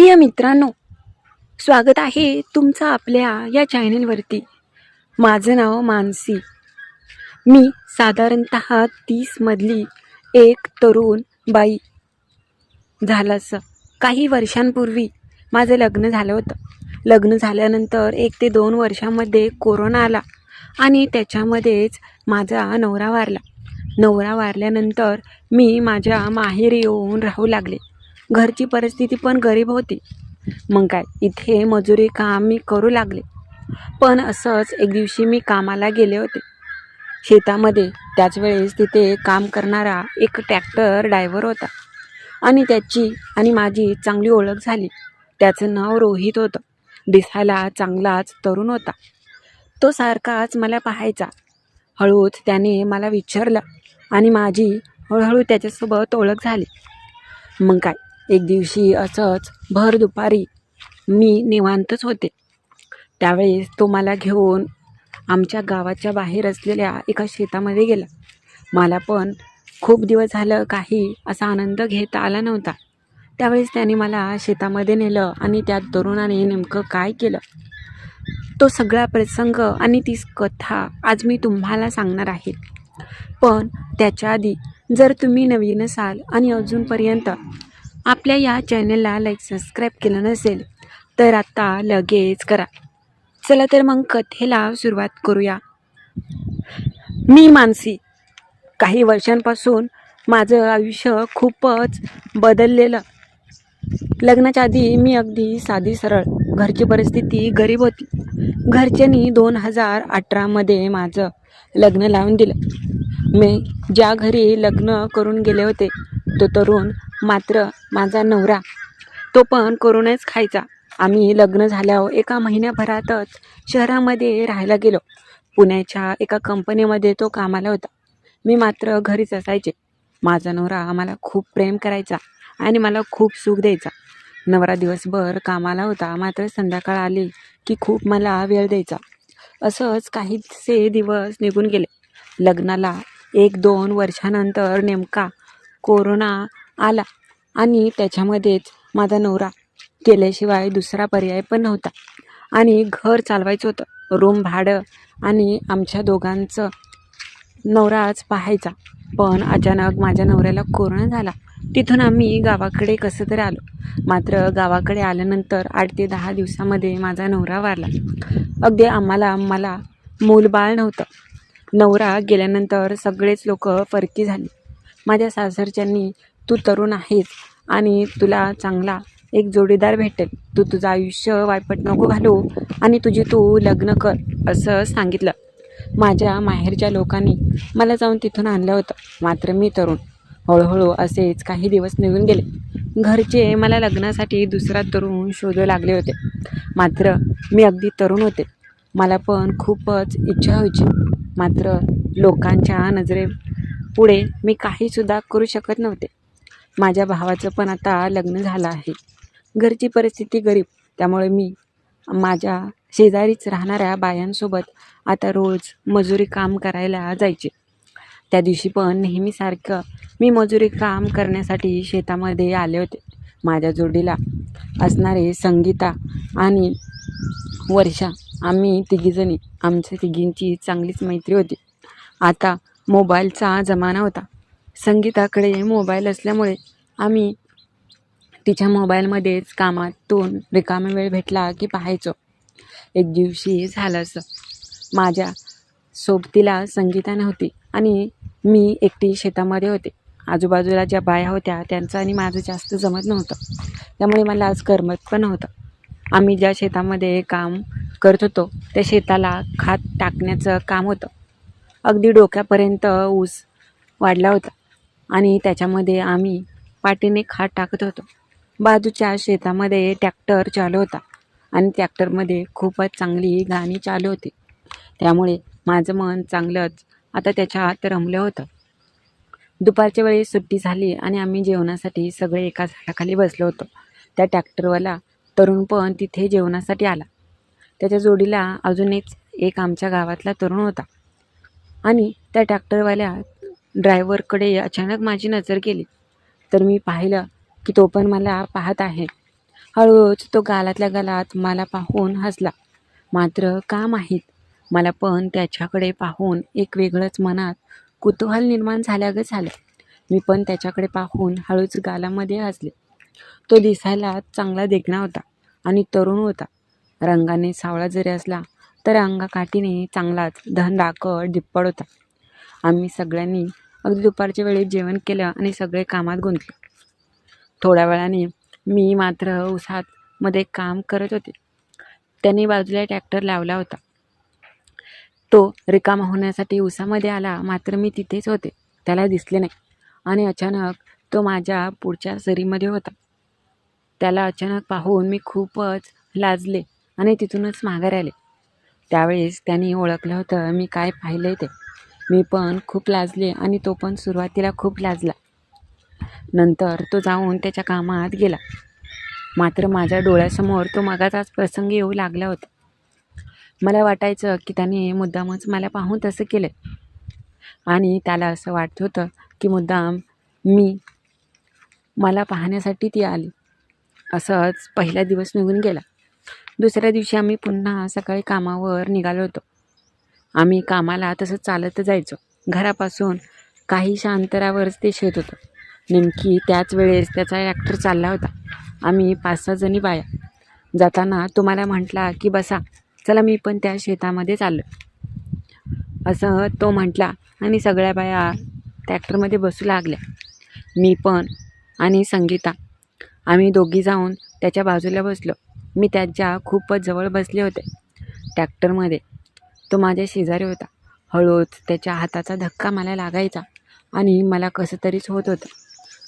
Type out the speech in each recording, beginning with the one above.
प्रिय मित्रांनो, स्वागत आहे तुमचं आपल्या या चॅनलवरती। माझं नाव मानसी। मी साधारणतः 30 मधली एक तरुण बाई। झालंच काही वर्षांपूर्वी माझं लग्न झालं होतं। लग्न झाल्यानंतर 1 ते 2 वर्षांमध्ये कोरोना आला आणि त्याच्यामध्येच माझा नवरा वारला। नवरा वारल्यानंतर मी माझ्या माहेरी येऊन राहू लागले। घरची परिस्थिती पण गरीब होती। मग काय, इथे मजुरी काम मी करू लागले। पण असंच एक दिवशी मी कामाला गेले होते शेतामध्ये। त्याच वेळेस तिथे काम करणारा एक ट्रॅक्टर ड्रायव्हर होता आणि त्याची आणि माझी चांगली ओळख झाली। त्याचं नाव रोहित होतं। दिसायला चांगलाच तरुण होता। तो सारखाच मला पाहायचा। हळूच त्याने मला विचारलं आणि माझी हळूहळू त्याच्यासोबत ओळख झाली। मग काय, एक दिवशी असंच भर दुपारी मी निवांतच होते। त्यावेळेस तो मला घेऊन आमच्या गावाच्या बाहेर असलेल्या एका शेतामध्ये गेला। मला पण खूप दिवस झालं काही असा आनंद घेता आला नव्हता। त्यावेळेस त्याने मला शेतामध्ये नेलं आणि त्या तरुणाने नेमकं काय केलं, तो सगळा प्रसंग आणि ती कथा आज मी तुम्हाला सांगणार आहे। पण त्याच्या आधी जर तुम्ही नवीन असाल आणि अजूनपर्यंत आपल्या या चॅनलला सबस्क्राईब केलं नसेल तर आता लगेच करा। चला तर मग कथेला सुरुवात करूया। मी मानसी। काही वर्षांपासून माझं आयुष्य खूपच बदललेलं। लग्नाच्या आधी मी अगदी साधी सरळ, घरची परिस्थिती गरीब होती। घरच्यांनी 2018 मध्ये माझं लग्न लावून दिलं। मी ज्या घरी लग्न करून गेले होते तो तरुण, मात्र माझा नवरा, तो पण करूनच खायचा। आम्ही लग्न झाल्यावर एका महिन्याभरातच शहरामध्ये राहायला गेलो। पुण्याच्या एका कंपनीमध्ये तो कामाला होता। मी मात्र घरीच असायचे। माझा नवरा मला खूप प्रेम करायचा आणि मला खूप सुख द्यायचा। नवरा दिवसभर कामाला होता, मात्र संध्याकाळ आली की खूप मला वेळ द्यायचा। असंच काहीसे दिवस निघून गेले। लग्नाला 1-2 वर्षानंतर नेमका कोरोना आला आणि त्याच्यामध्येच माझा नवरा केल्याशिवाय दुसरा पर्याय पण नव्हता आणि घर चालवायचं होतं। रूम भाडं आणि आमच्या दोघांचं नवराच पाहायचा। पण अचानक माझ्या नवऱ्याला कोरोना झाला। तिथून आम्ही गावाकडे कसं तरी आलो। मात्र गावाकडे आल्यानंतर 8 ते 10 दिवसामध्ये माझा नवरा वारला। अगदी मला मूलबाळ नव्हतं। नवरा गेल्यानंतर सगळेच लोक फरकी झाली। माझ्या सासरच्यांनी, तू तरुण आहेस आणि तुला चांगला एक जोडीदार भेटेल, तू तुझं आयुष्य वायपट नको घालू आणि तुझी तू लग्न कर, असं सांगितलं। माझ्या माहेरच्या लोकांनी मला जाऊन तिथून आणलं होतं। मात्र मी तरुण। हळूहळू असेच काही दिवस निघून गेले। घरचे मला लग्नासाठी दुसरा तरुण शोधू लागले होते। मात्र मी अगदी तरुण होते। मला पण खूपच इच्छा व्हायची। मात्र लोकांच्या नजरेपुढे मी काहीसुद्धा करू शकत नव्हते। माझ्या भावाचं पण आता लग्न झालं आहे। घरची परिस्थिती गरीब, त्यामुळे मी माझ्या शेजारीच राहणाऱ्या बायांसोबत आता रोज मजुरी काम करायला जायचे। त्या दिवशी पण नेहमीसारखं मी मजुरी काम करण्यासाठी शेतामध्ये आले होते। माझ्या जोडीला असणारे संगीता आणि वर्षा, आम्ही तिघीजणी, आमच्या तिघींची चांगलीच मैत्री होती। आता मोबाईलचा जमाना होता। संगीताकडे मोबाईल असल्यामुळे आम्ही तिच्या मोबाईलमध्येच कामातून रिकामा वेळ भेटला की पाहायचो। एक दिवशी झालं असं, माझ्या सोबतीला संगीता नव्हती आणि मी एकटी शेतामध्ये होते। आजूबाजूला ज्या बाया होत्या त्यांचं आणि माझं जास्त जमत नव्हतं, त्यामुळे मला आज करमत पण नव्हतं। आम्ही ज्या शेतामध्ये काम करत होतो त्या शेताला खत टाकण्याचं काम होतं। अगदी डोक्यापर्यंत ऊस वाढला होता आणि त्याच्यामध्ये आम्ही पाटीने खत टाकत होतो। बाजूच्या शेतामध्ये ट्रॅक्टर चालू होता आणि ट्रॅक्टरमध्ये खूपच चांगली गाणी चालू होती। त्यामुळे माझं मन चांगलंच आता त्याच्यात रमलं होतं। दुपारच्या वेळी सुट्टी झाली आणि आम्ही जेवणासाठी सगळे एका झाडाखाली बसलो होतो। त्या ट्रॅक्टरवाला तरुण पण तिथे जेवणासाठी आला। त्याच्या जोडीला अजून एक आमच्या गावातला तरुण होता आणि त्या ट्रॅक्टरवाल्या ड्रायव्हरकडे अचानक माझी नजर गेली, तर मी पाहिलं की तो पण मला पाहत आहे। हळूच तो गालातल्या गालात मला पाहून हसला. मात्र का माहीत मला पण त्याच्याकडे पाहून एक वेगळंच मनात कुतूहल निर्माण झाल्यागत झालं. मी पण त्याच्याकडे पाहून हळूच गालामध्ये हसले. तो दिसायला चांगला देखणा होता आणि तरुण होता. रंगाने सावळा जरी असला तर अंगाकाठीने चांगलाच धनदाकड दिप्पड होता. आम्ही सगळ्यांनी अगदी दुपारच्या वेळेत जेवण केलं आणि सगळे कामात गुंतलो. थोड्या वेळाने मी मात्र उसात मध्ये काम करत होते. त्यांनी बाजूला ट्रॅक्टर लावला होता. तो रिकामा होण्यासाठी उसामध्ये आला, मात्र मी तिथेच होते. त्याला दिसले नाही आणि अचानक तो माझ्या पुढच्या सरीमध्ये होता. त्याला अचानक पाहून मी खूपच लाजले आणि तिथूनच माघारी आले. त्यावेळेस त्यांनी ओळखलं होतं मी काय पाहिले ते. मी पण खूप लाजले आणि तो पण सुरुवातीला खूप लाजला. नंतर तो जाऊन त्याच्या कामात गेला. मात्र माझ्या डोळ्यासमोर तो मगाचाच प्रसंग येऊ लागला होता. मला वाटायचं की त्याने मुद्दामच मला पाहून तसं केलं आणि त्याला असं वाटत होतं की मुद्दाम मला पाहण्यासाठी ती आली. असंच पहिला दिवस निघून गेला. दुसऱ्या दिवशी आम्ही पुन्हा सकाळी कामावर निघालो होतो. आम्ही कामाला तसं चालत जायचो. घरापासून काहीशा अंतरावरच ते शेत होतं. नेमकी त्याच वेळेस त्याचा ट्रॅक्टर चालला होता. आम्ही 5-6 जणी बाया. जाताना तो मला म्हटला की बसा, चला मी पण त्या शेतामध्ये चाललो, असं तो म्हटला आणि सगळ्या बाया ट्रॅक्टरमध्ये बसू लागल्या. मी पण आणि संगीता आम्ही दोघी जाऊन त्याच्या बाजूला बसलो. मी त्याच्या खूपच जवळ बसले होते ट्रॅक्टरमध्ये. तो माझ्या शेजारी होता. हळूच त्याच्या हाताचा धक्का मला लागायचा आणि मला कसं तरीच होत होतं.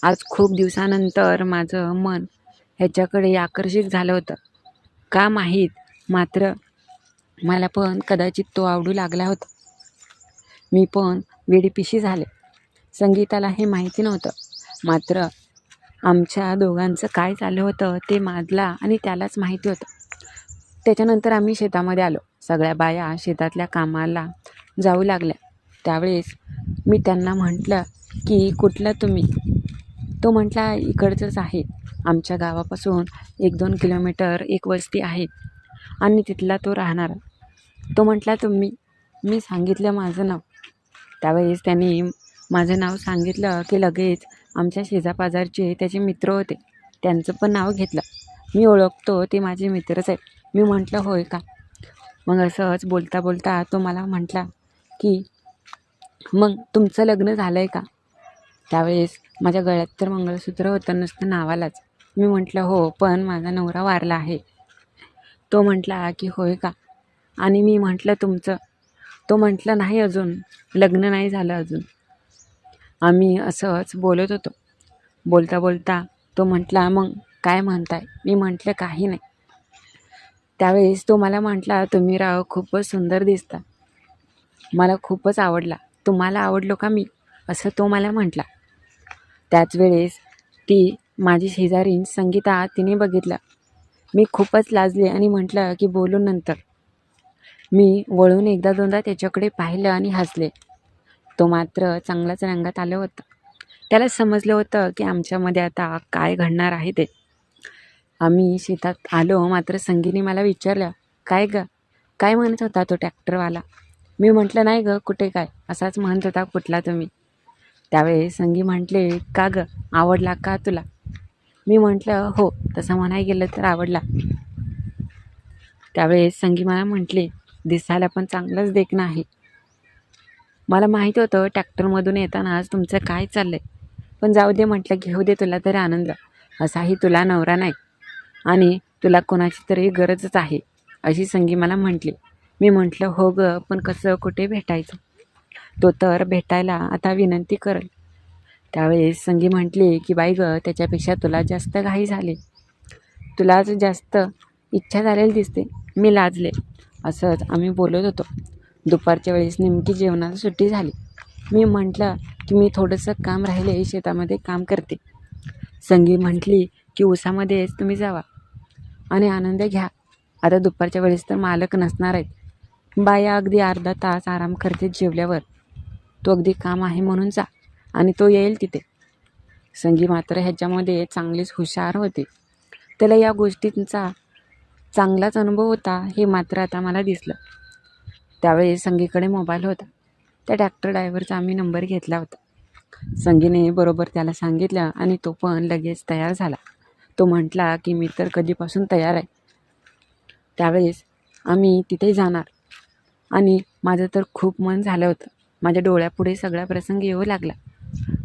आज खूप दिवसानंतर माझं मन ह्याच्याकडे आकर्षित झालं होतं. का माहीत, मात्र मला पण कदाचित तो आवडू लागला होता. मी पण वेडीपिशी झाले. संगीताला हे माहिती नव्हतं. मात्र आमच्या दोघांचं काय चाललं होतं ते मला आणि त्यालाच माहिती होतं. त्याच्यानंतर आम्ही शेतामध्ये आलो. सगळ्या बाया शेतातल्या कामाला जाऊ लागल्या. त्यावेळेस मी त्यांना म्हटलं की कुठलं तुम्ही? तो म्हटला इकडचंच आहे. आमच्या गावापासून 1-2 किलोमीटर एक वस्ती आहे आणि तिथला तो राहणारा. तो म्हटला तुम्ही? मी सांगितलं माझं नाव. त्यावेळेस त्यांनी माझं नाव सांगितलं की लगेच आमच्या शेजापाजारचे त्याचे मित्र होते, त्यांचं पण नाव घेतलं. मी ओळखतो ते माझे मित्रच आहेत. मी म्हटलं होय का? मग असंच बोलता बोलता तो मला म्हटला की मग तुमचं लग्न झालं आहे का? त्यावेळेस माझ्या गळ्यात तर मंगळसूत्र होतं नुसतं नावालाच. मी म्हटलं हो, पण माझा नवरा वारला आहे. तो म्हटला की होय का? आणि मी म्हटलं तुमचं? तो म्हटलं नाही, अजून लग्न नाही झालं अजून. आम्ही असंच बोलत होतो. बोलता बोलता तो म्हटला मग काय म्हणताय? मी म्हटलं काही नाही. त्यावेळेस तो मला म्हटला तुम्ही राव खूपच सुंदर दिसता, मला खूपच आवडला. तुम्हाला आवडलो का मी? असं तो मला म्हटला. त्याच वेळेस ती माझी शेजारीण संगीता तिने बघितलं. मी खूपच लाजले आणि म्हटलं की बोलू नंतर. मी वळून 1-2दा त्याच्याकडे पाहिलं आणि हसले. तो मात्र चांगलाच रंगात आलं होतं. त्याला समजलं होतं की आमच्यामध्ये आता काय घडणार आहे ते. आम्ही शेतात आलो. मात्र संगीने मला विचारलं काय ग, काय म्हणत होता तो ट्रॅक्टरवाला? मी म्हटलं नाही ग, कुठे काय, असाच म्हणत होता कुठला तुम्ही. त्यावेळेस संगी म्हटले का ग, आवडला का तुला? मी म्हटलं हो, तसं म्हणायला गेलं तर आवडला. त्यावेळेस संगी मला म्हटले दिसायला पण चांगलंच देखणं आहे. मला माहीत होतं ट्रॅक्टरमधून येताना आज तुमचं काय चाललं आहे, पण जाऊ दे म्हटलं, घेऊ दे तुला तरी आनंद. असाही तुला नवरा नाही आणि तुला कोणाची तरी गरजच आहे, अशी संगी मला म्हटली. मी म्हटलं हो ग, पण कसं कुठे भेटायचं? तो तर भेटायला आता विनंती करेल. त्यावेळेस संगी म्हटली की बाई ग, त्याच्यापेक्षा तुला जास्त घाई झाली, तुलाच जास्त इच्छा झालेली दिसते. मी लाजले. असंच आम्ही बोलत होतो. दुपारच्या वेळेस नेमकी जेवणाला सुट्टी झाली. मी म्हटलं की मी थोडंसं काम राहिले, शेतामध्ये काम करते. संगी म्हटली की उसामध्येच तुम्ही जावा आणि आनंद घ्या. आता दुपारच्या वेळेस तर मालक नसणार आहेत. बाया अगदी अर्धा तास आराम करते जेवल्यावर. तो अगदी काम आहे म्हणून जा आणि तो येईल तिथे. संगी मात्र ह्याच्यामध्ये चांगलीच हुशार होती. त्याला या गोष्टींचा चांगलाच अनुभव होता हे मात्र आता मला दिसलं. त्यावेळी संगीकडे मोबाईल होता. त्या ट्रॅक्टर ड्रायव्हरचा आम्ही नंबर घेतला होता. संगीने बरोबर त्याला सांगितलं आणि तो पण लगेच तयार झाला. तो म्हटला की मी तर कधीपासून तयार आहे. त्यावेळेस आम्ही तिथे जाणार आणि माझं तर खूप मन झालं होतं. माझ्या डोळ्यापुढे सगळा प्रसंग येऊ लागला.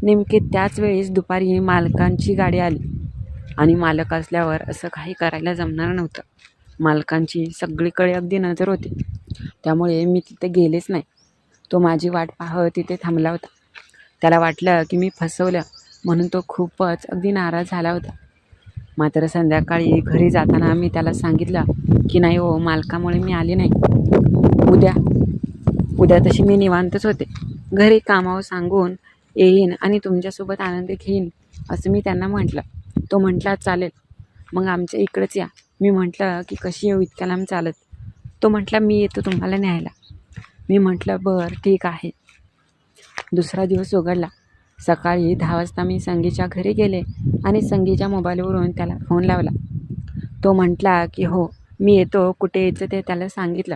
नेमके त्याच वेळेस दुपारी मालकांची गाडी आली आणि मालक असल्यावर असं काही करायला जमणार नव्हतं. मालकांची सगळीकडे अगदी नजर होती. त्यामुळे मी तिथे गेलेच नाही. तो माझी वाट पाहत तिथे थांबला होता. त्याला वाटलं की मी फसवलं म्हणून तो खूपच अगदी नाराज झाला होता. मात्र संध्याकाळी घरी जाताना मी त्याला सांगितलं की नाही हो, मालकामुळे मी आले नाही. उद्या तशी मी निवांतच होते. घरी कामावर सांगून येईन आणि तुमच्यासोबत आनंद घेईन असं मी त्यांना म्हटलं. तो म्हटला चालेल, मग आमच्या इकडंच या. मी म्हटलं की कशी येऊ इतक्या लांब चालत. तो म्हटला मी येतो तुम्हाला न्यायला. मी म्हटलं बरं ठीक आहे. दुसरा दिवस उघडला. सकाळी 10 वाजता मी संगीच्या घरी गेले आणि संगीच्या मोबाईलवरून त्याला फोन लावला. तो म्हटला की हो मी येतो, कुठे यायचं ते त्याला सांगितलं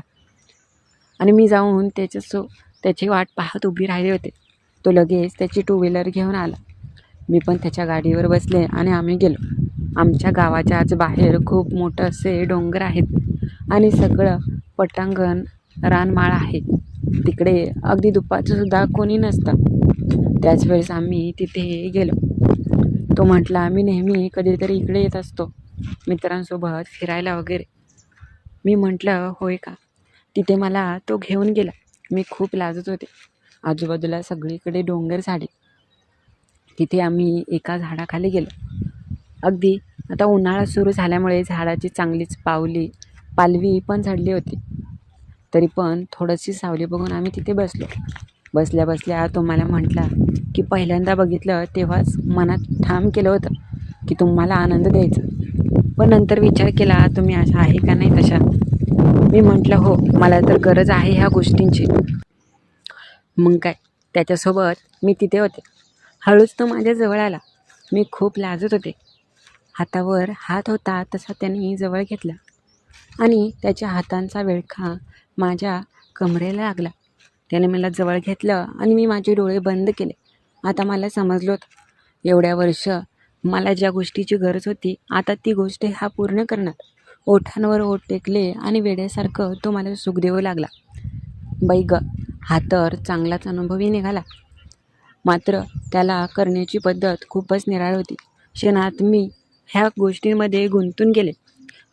आणि मी जाऊन त्याची वाट पाहत उभी राहिले होते. तो लगेच त्याची 2 व्हीलर घेऊन आला. मी पण त्याच्या गाडीवर बसले आणि आम्ही गेलो. आमच्या गावाच्याच बाहेर खूप मोठं असे डोंगर आहेत आणि सगळं पटांगण रानमाळ आहे. तिकडे अगदी दुपारचंसुद्धा कोणी नसतं. त्याच वेळेस आम्ही तिथे गेलो. तो म्हटला मी नेहमी कधीतरी इकडे येत असतो मित्रांसोबत फिरायला वगैरे. मी म्हटलं होय का. तिथे मला तो घेऊन गेला. मी खूप लाजत होते. आजूबाजूला सगळीकडे डोंगर झाडे. तिथे आम्ही एका झाडाखाली गेलो. अगदी आता उन्हाळा सुरू झाल्यामुळे झाडाची चांगलीच पालवी पण झडली होती. तरी पण थोडीशी सावली बघून आम्ही तिथे बसलो. बसल्या तो मला म्हटला की पहिल्यांदा बघितलं तेव्हाच मनात ठाम केलं होतं की तुम्हाला आनंद द्यायचा, पण नंतर विचार केला तुम्ही अशा आहे का नाही तशा. मी म्हटलं हो, मला तर गरज आहे ह्या गोष्टींची. मग काय, त्याच्यासोबत मी तिथे होते. हळूच तो माझ्या जवळ आला. मी खूप लाजत होते. हातावर हात होता तसा त्याने जवळ घेतला आणि त्याच्या हातांचा विळखा माझ्या कमरेला लागला. त्याने मला जवळ घेतलं आणि मी माझे डोळे बंद केले. आता मला समजलं होतं एवढ्या वर्ष मला ज्या गोष्टीची गरज होती आता ती गोष्ट हा पूर्ण करणार. ओठांवर ओठ टेकले आणि वेड्यासारखं तो मला सुख देऊ लागला. बाई ग, हा तर चांगलाच अनुभवी निघाला. मात्र त्याला करण्याची पद्धत खूपच निराळ होती. क्षणात मी ह्या गोष्टींमध्ये गुंतून गेले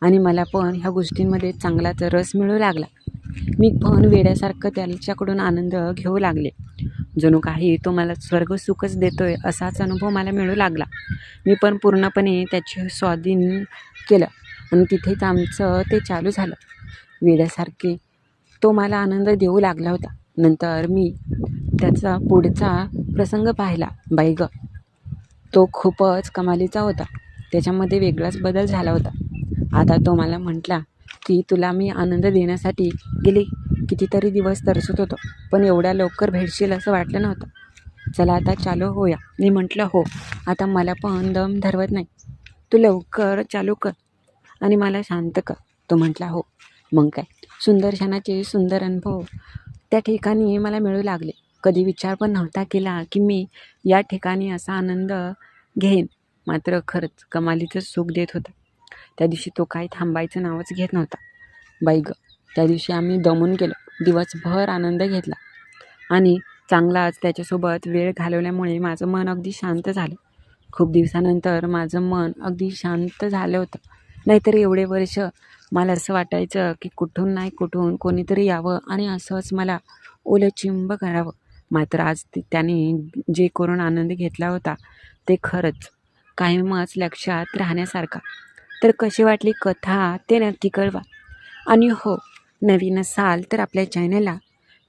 आणि मला पण ह्या गोष्टींमध्ये चांगलाच रस मिळू लागला. मी पण वेड्यासारखं त्याच्याकडून आनंद घेऊ लागले. जणू काही तो मला स्वर्ग सुखच देतोय असाच अनुभव मला मिळू लागला. मी पण पूर्णपणे त्याचे स्वाधीन केलं आणि तिथेच आमचं ते चालू झालं. वेड्यासारखे तो मला आनंद देऊ लागला होता. नंतर मी त्याचा पुढचा प्रसंग पाहिला. बाई ग, तो खूपच कमालीचा होता. त्याच्यामध्ये वेगळाच बदल झाला होता. आता तो मला म्हटला की तुला मी आनंद देण्यासाठी गेले कितीतरी दिवस तरसत होतो, पण एवढ्या लवकर भेटशील असं वाटलं नव्हतं. चला आता चालू होऊया. मी म्हटलं हो, आता मला पण दम धरवत नाही. तू लवकर चालू कर आणि मला शांत कर. तो म्हटला हो. मग काय, सुंदर क्षणाचे सुंदर अनुभव त्या ठिकाणी मला मिळू लागले. कधी विचार पण नव्हता केला की मी या ठिकाणी असा आनंद घेईन. मात्र खरंच कमालीचं सुख देत होता. त्या दिवशी तो काही थांबायचं नावच घेत नव्हता. बाई ग, त्या दिवशी आम्ही दमून गेलो. दिवसभर आनंद घेतला आणि चांगलाच त्याच्यासोबत वेळ घालवल्यामुळे माझं मन अगदी शांत झालं. खूप दिवसानंतर माझं मन अगदी शांत झालं होतं. नाहीतर एवढे वर्ष मला असं वाटायचं की कुठून नाही कुठून कोणीतरी यावं आणि असंच मला ओलचिंब करावं. मात्र आज त्याने जे करून आनंद घेतला होता ते खरंच कायमच लक्षात राहण्यासारखा. तर कशी वाटली कथा ते नक्की कळवा. आणि हो, नवीन असाल तर आपल्या चॅनलला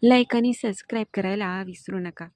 लाईक आणि सबस्क्राईब करायला विसरू नका.